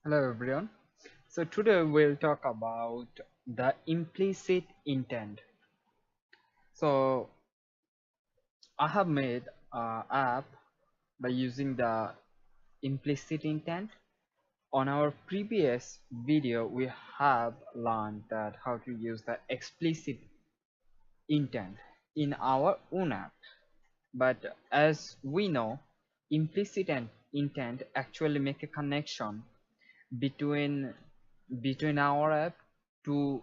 Hello everyone. So today we'll talk about the implicit intent. So I have made an app by using the implicit intent. On our previous video we have learned that how to use the explicit intent in our own app. But as we know, implicit intent actually make a connection between our app to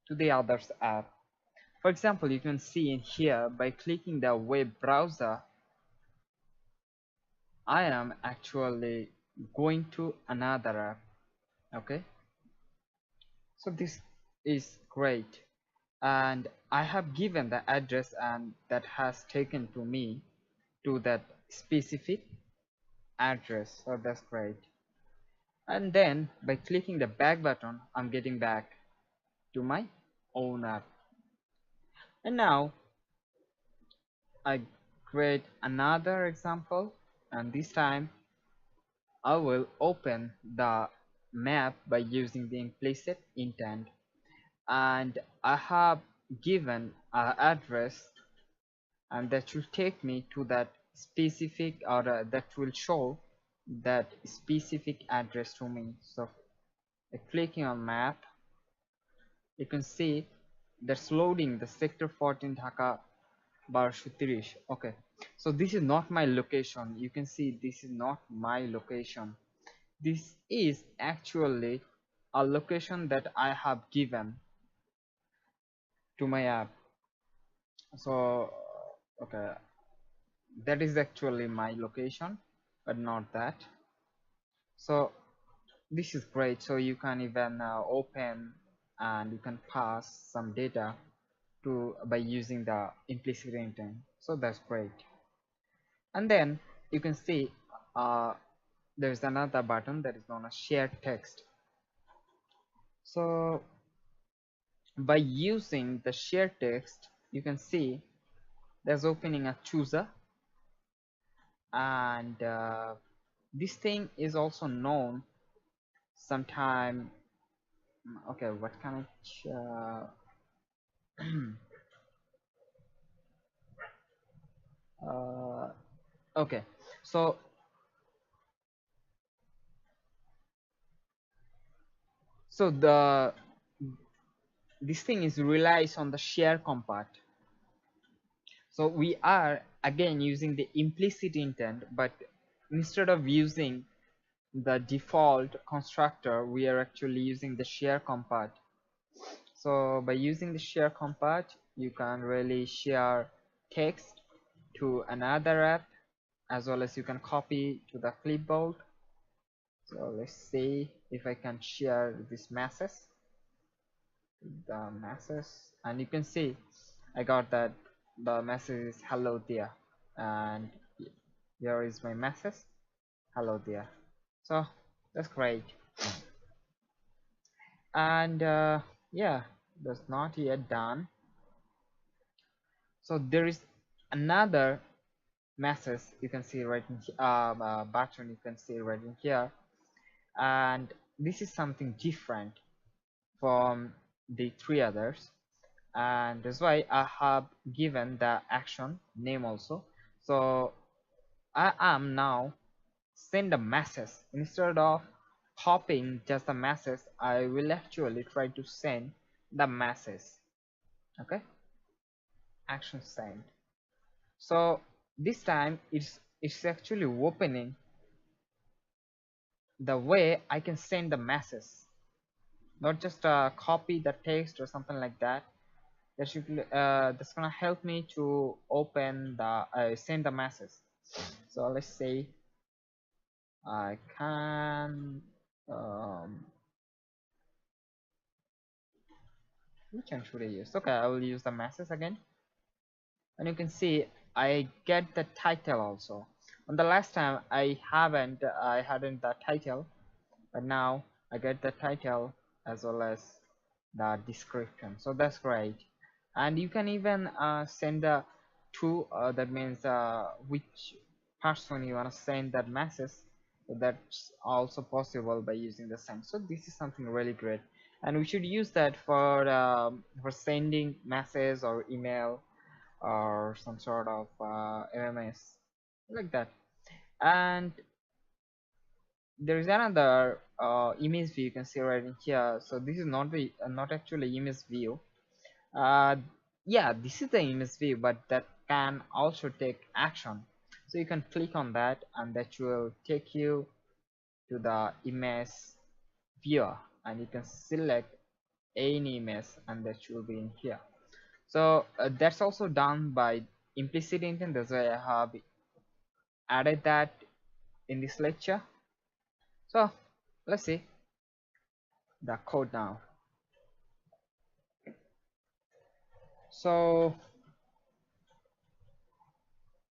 the other's app. For example, you can see in here by clicking the web browser, I am actually going to another app. Okay, so this is great, and I have given the address and that has taken to me to that specific address. So that's great. And then by clicking the back button, I'm getting back to my own app. And now I create another example, and this time I will open the map by using the implicit intent, and I have given an address, and that will take me to that specific, or that will show that specific address to me. So by clicking on map, you can see that's loading the sector 14 Dhaka 1230. Okay, so this is not my location. You can see this is not my location. This is actually a location that I have given to my app. So okay, that is actually my location, but not that. So this is great. So you can even open and you can pass some data to by using the implicit intent. So that's great. And then you can see there's another button that is known as share text. So by using the share text, you can see there's opening a chooser, and this thing is also known sometime. Okay, what kind of okay, so the this thing is relies on the share compat. So we are again using the implicit intent, but instead of using the default constructor, we are actually using the share compat. So by using the share compat, you can really share text to another app, as well as you can copy to the clipboard. So let's see if I can share this message, and you can see I got that the message is hello there, and here is my message, hello there. So that's great. And yeah, that's not yet done. So there is another message you can see right in button you can see right in here, and this is something different from the three others, and that's why I have given the action name also. So I am now send a message. Instead of copying just the message, I will actually try to send the message. Okay, action send. So this time it's actually opening the way I can send the message, not just copy the text or something like that. That should that's gonna help me to open the send the message. So let's say I can which one should I use? Okay, I will use the message again, and you can see I get the title also. On the last time I hadn't the title, but now I get the title as well as the description. So that's great. And you can even send the to that means which person you want to send that message. So that's also possible by using the send. So this is something really great, and we should use that for sending message or email or some sort of MMS like that. And there is another image view you can see right in here. So this is not the not actually image view. uh, yeah, this is the image view, but that can also take action. So you can click on that and that will take you to the image viewer, and you can select any image and that will be in here. So that's also done by implicit intent. That's why I have added that in this lecture. So let's see the code now. So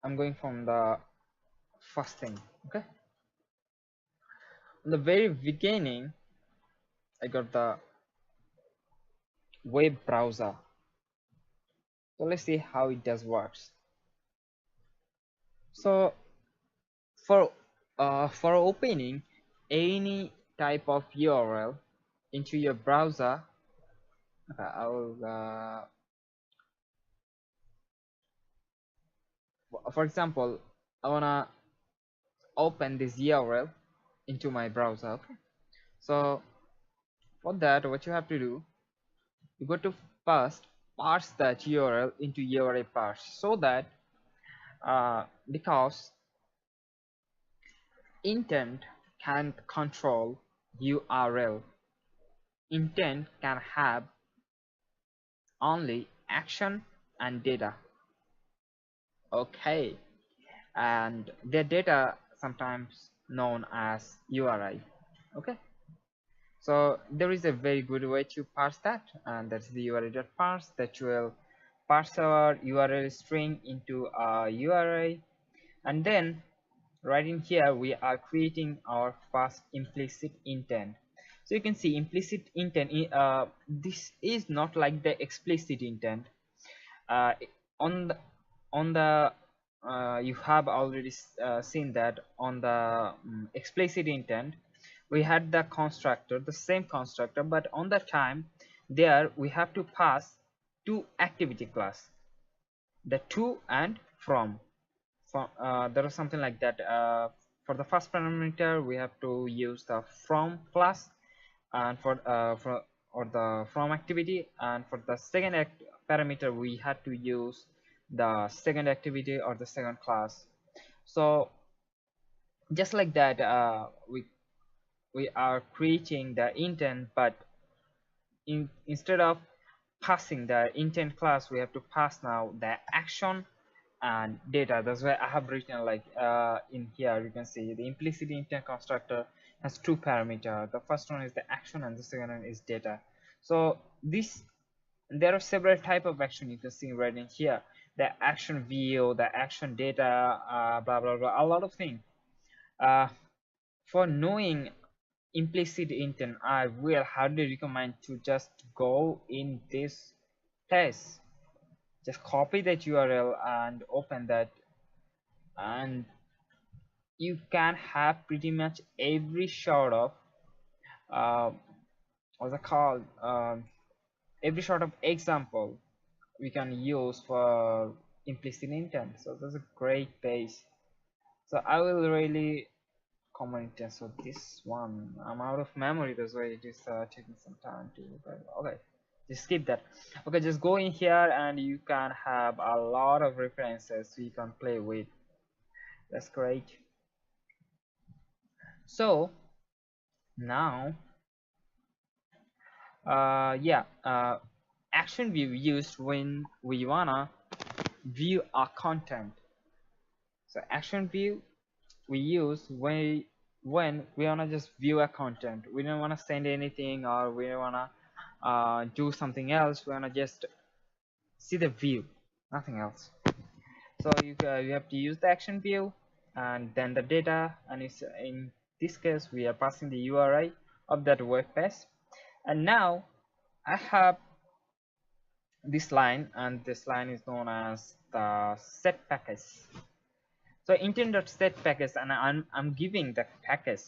I'm going from the first thing. Okay, in the very beginning I got the web browser. So let's see how it does works. So for opening any type of URL into your browser, I will for example, I wanna open this URL into my browser. Okay, so for that, what you have to do, you go to first parse that URL into URL parse, so that because intent can control URL, intent can have only action and data. Okay, and their data sometimes known as URI. Okay, so there is a very good way to parse that, and that's the URI.parse that will parse our URL string into a URI, and then right in here we are creating our first implicit intent. So you can see implicit intent, this is not like the explicit intent. uh, on the you have already seen that on the explicit intent we had the constructor, the same constructor, but on the time there we have to pass two activity class, the to and from. There is something like that. For the first parameter we have to use the from class, and for or the from activity, and for the second parameter we had to use the second activity or the second class. So just like that, we are creating the intent, but instead of passing the intent class we have to pass now the action and data. That's why I have written like in here you can see the implicit intent constructor has two parameters. The first one is the action and the second one is data. So this, there are several type of action you can see right in here, the action view, the action data, blah blah blah, a lot of things. For knowing implicit intent, I will hardly recommend to just go in this place, just copy that URL and open that, and you can have pretty much every sort of uh, what's it called, every sort of example we can use for implicit intent. So that's a great base. So I will really comment it. So this one, I'm out of memory, that's why it is taking some time to, but okay, just skip that. Okay, just go in here and you can have a lot of references you can play with. That's great. So now yeah, action view used when we wanna view our content. So action view we use when we wanna just view a content, we don't wanna send anything, or we don't wanna do something else, we wanna just see the view, nothing else. So you have to use the action view and then the data, and it's in this case we are passing the URI of that web page. And now I have this line, and this line is known as the set package. So intent.set package, and I'm giving the package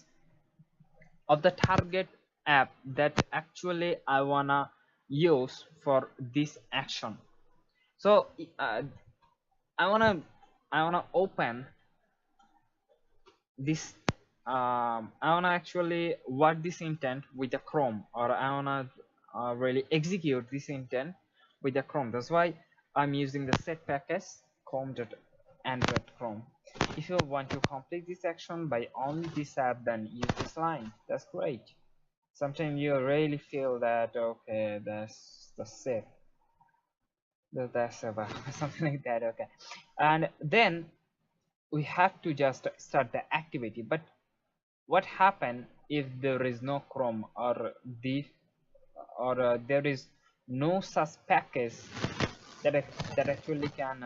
of the target app that actually I wanna use for this action. So I wanna open this. I wanna actually work this intent with the Chrome, or I wanna really execute this intent with the Chrome. That's why I'm using the set package chrome. If you want to complete this action by only this app, then use this line. That's great. Sometimes you really feel that okay, that's the set, that's about something like that. Okay, and then we have to just start the activity. But what happen if there is no Chrome, or there is no such package that actually can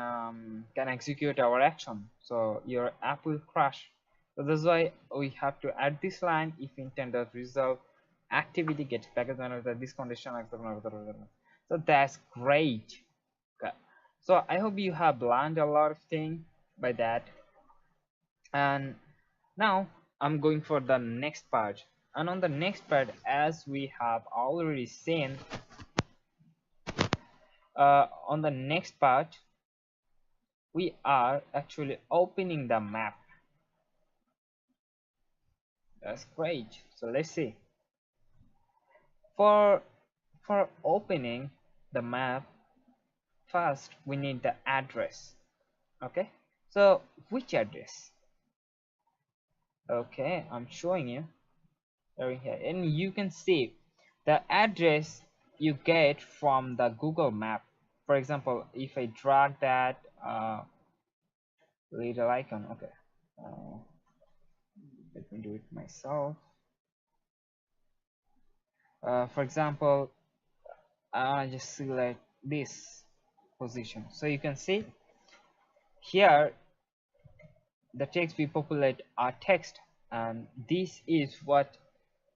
execute our action? So your app will crash. So that's why we have to add this line: if intended result activity gets packaged under this condition. So that's great. Okay, so I hope you have learned a lot of things by that. And now I'm going for the next part. And on the next part, as we have already seen, on the next part we are actually opening the map. That's great. So let's see. For opening the map, first we need the address. Okay, so which address? Okay, I'm showing you over here, and you can see the address you get from the Google map. For example, if I drag that little icon, okay, let me do it myself. For example, I just select this position, so you can see here the text we populate our text, and this is what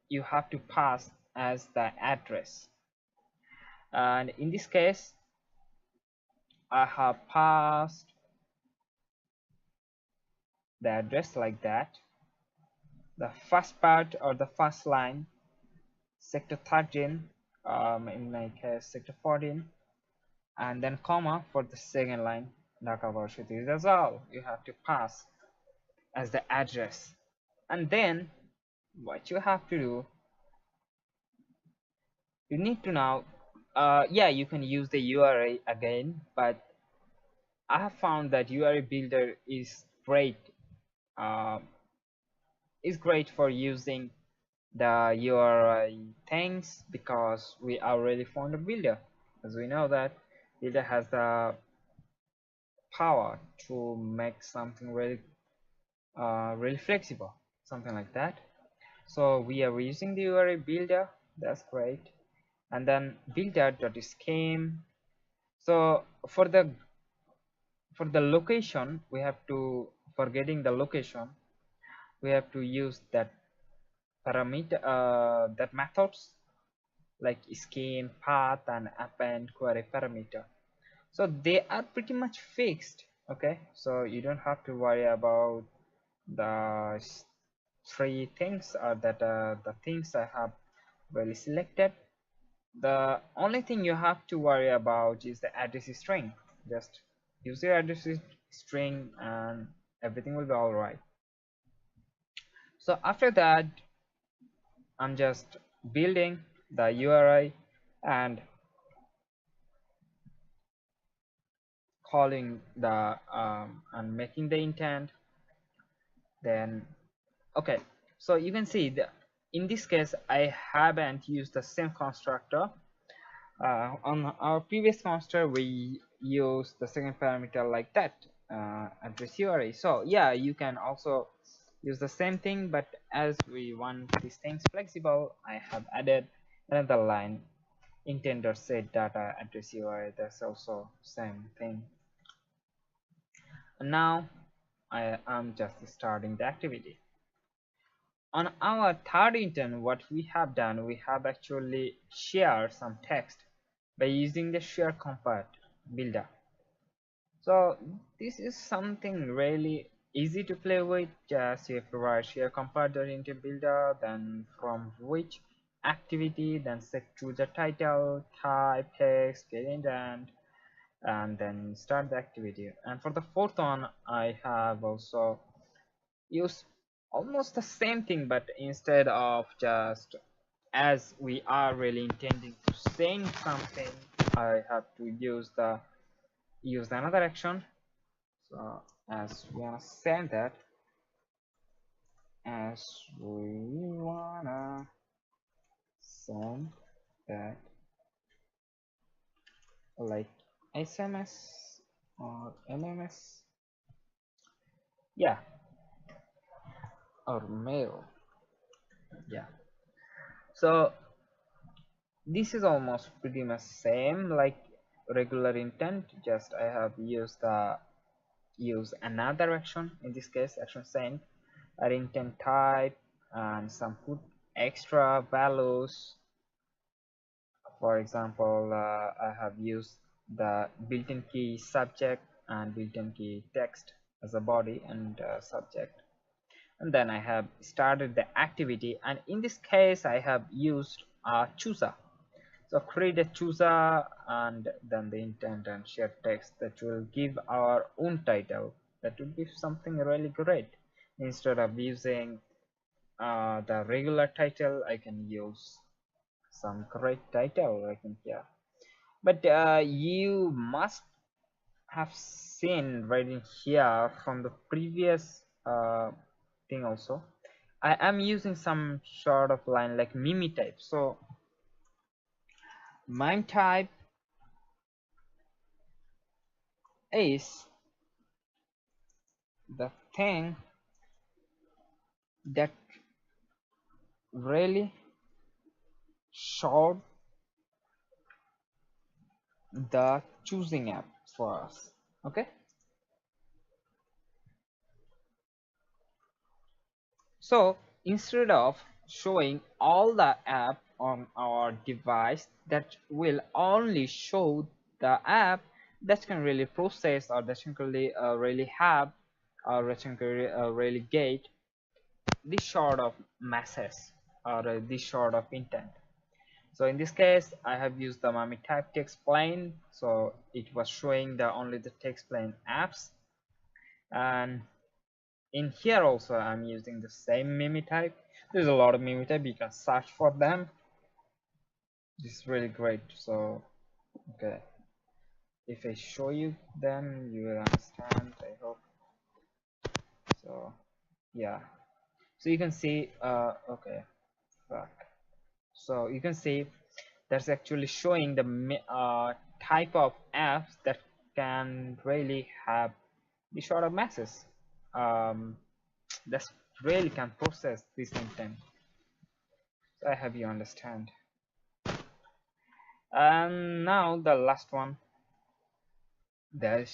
you have to pass as the address. And in this case, I have passed the address like that. The first part, or the first line, sector 13, in my case sector 14, and then comma for the second line, Dhaka Varsity. That's all you have to pass as the address. And then what you have to do, you need to now yeah, you can use the URI again, but I have found that URI builder is great. uh, is great for using the URI things, because we are really fond of builder, as we know that builder has the power to make something really really flexible, something like that. So we are using the URI builder. That's great. And then builder.scheme. So for the location, we have to, for getting the location, we have to use that parameter, that methods like scheme, path, and append query parameter. So they are pretty much fixed. Okay, so you don't have to worry about the three things, or that the things I have really selected. The only thing you have to worry about is the address string. Just use your address string and everything will be all right. So after that, I'm just building the URI and calling the and making the intent. Then okay, so you can see that in this case I haven't used the same constructor. On our previous constructor we use the second parameter like that, address URI. So yeah, you can also use the same thing, but as we want these things flexible, I have added another line, intent.set data address URI. That's also same thing. And now I am just starting the activity. On our third intent, what we have done, we have actually shared some text by using the share compat builder. So this is something really easy to play with. Just you have to write here compiler into builder, then from which activity, then set to the title, type, text, get intent, and then start the activity. And for the fourth one, I have also used almost the same thing, but instead of just as we are really intending to send something, I have to use another action. So as we wanna send that, as we wanna send that, like SMS or MMS, yeah, or mail, yeah. So this is almost pretty much same like regular intent, just I have use another action, in this case action send, our intent type, and some put extra values. For example, I have used the built-in key subject and built-in key text as a body and subject, and then I have started the activity, and in this case I have used a chooser. So create a chooser and then the intent and share text that will give our own title. That would be something really great. Instead of using the regular title, I can use some great title, I think, yeah. But you must have seen right in here from the previous thing also, I am using some sort of line like mimi type. So mime type is the thing that really showed the choosing app for us. Okay, so instead of showing all the app on our device, that will only show the app that can really process, or that can really have, or that can really get this sort of message, or this sort of intent. So in this case I have used the mami type text plain, so it was showing the only the text plain apps. And in here also I'm using the same mimi type. There's a lot of mimi type, you can search for them. This is really great. So okay, if I show you then you will understand, I hope. So yeah, so you can see okay, fuck. So you can see that's actually showing the type of apps that can really have the sort of masses that really can process this intent. So I hope you understand. And now the last one, this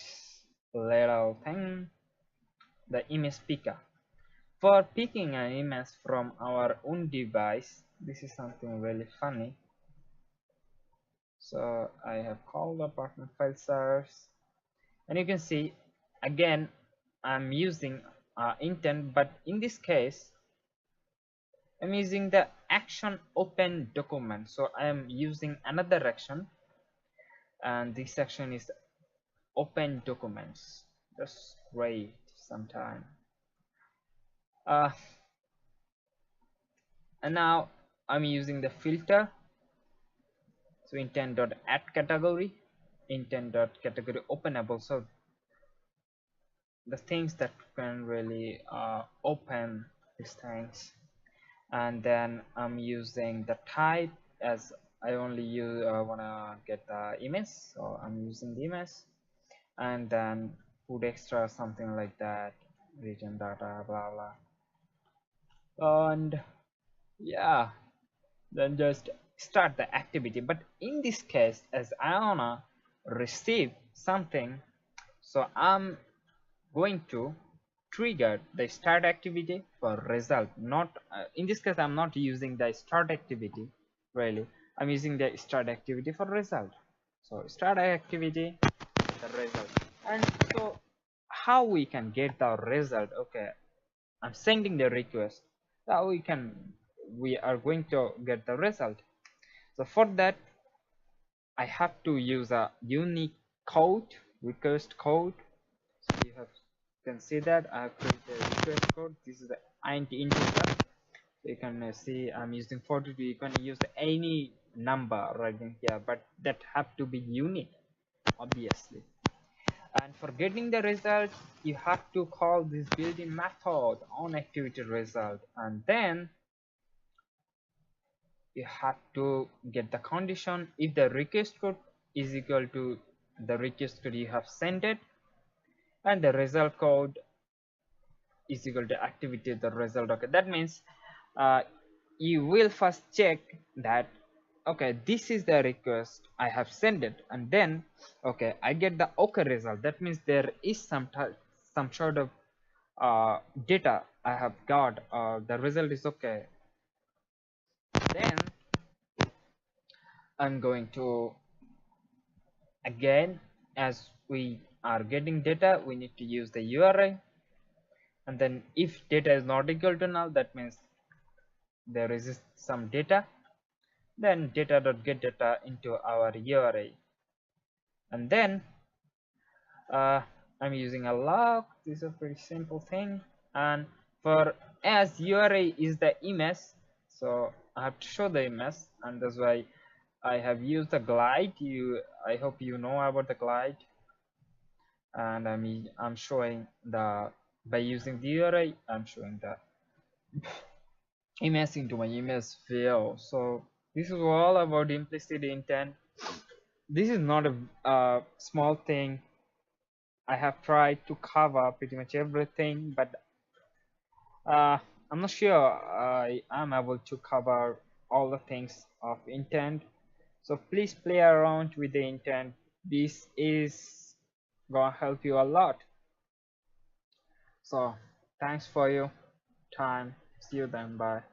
little thing, the image picker. For picking an image from our own device, this is something really funny. So I have called the partner file source, and you can see again I'm using intent, but in this case I'm using the action open document. So I am using another action, and this action is open documents. That's great sometime. And now I'm using the filter. So intent.add category, intent.category openable. So the things that can really open these things. And then I'm using the type, as I only use wanna get the image, so I'm using the image. And then put extra something like that, region data, blah blah, and yeah, then just start the activity. But in this case, as I wanna receive something, so I'm going to trigger the start activity for result. Not in this case I'm not using the start activity, really I'm using the start activity for result. So start activity, the result. And so how we can get the result. Okay, I'm sending the request. Now we are going to get the result. So for that, I have to use a unique code, request code. So you can see that I have created a request code. This is the int integer. So you can see I'm using 42. You can use any number right in here, but that have to be unique, obviously. And for getting the result, you have to call this built-in method on activity result, and then you have to get the condition if the request code is equal to the request code you have sent it, and the result code is equal to activity the result. Okay, that means you will first check that okay, this is the request I have sent it, and then okay, I get the okay result. That means there is some sort of data I have got, the result is okay. Then I'm going to, again, as we are getting data, we need to use the URI, and then if data is not equal to null, that means there is some data, then data.get data into our URI, and then I'm using a log. This is a pretty simple thing, and for as URI is the image, so I have to show the image, and that's why I have used the glide. I hope you know about the glide, and I'm showing the, by using the URI, I'm showing the image into my image view. So this is all about implicit intent. This is not a small thing. I have tried to cover pretty much everything, but I'm not sure I am able to cover all the things of intent. So please play around with the intent. This is gonna help you a lot. So thanks for your time. See you then. Bye.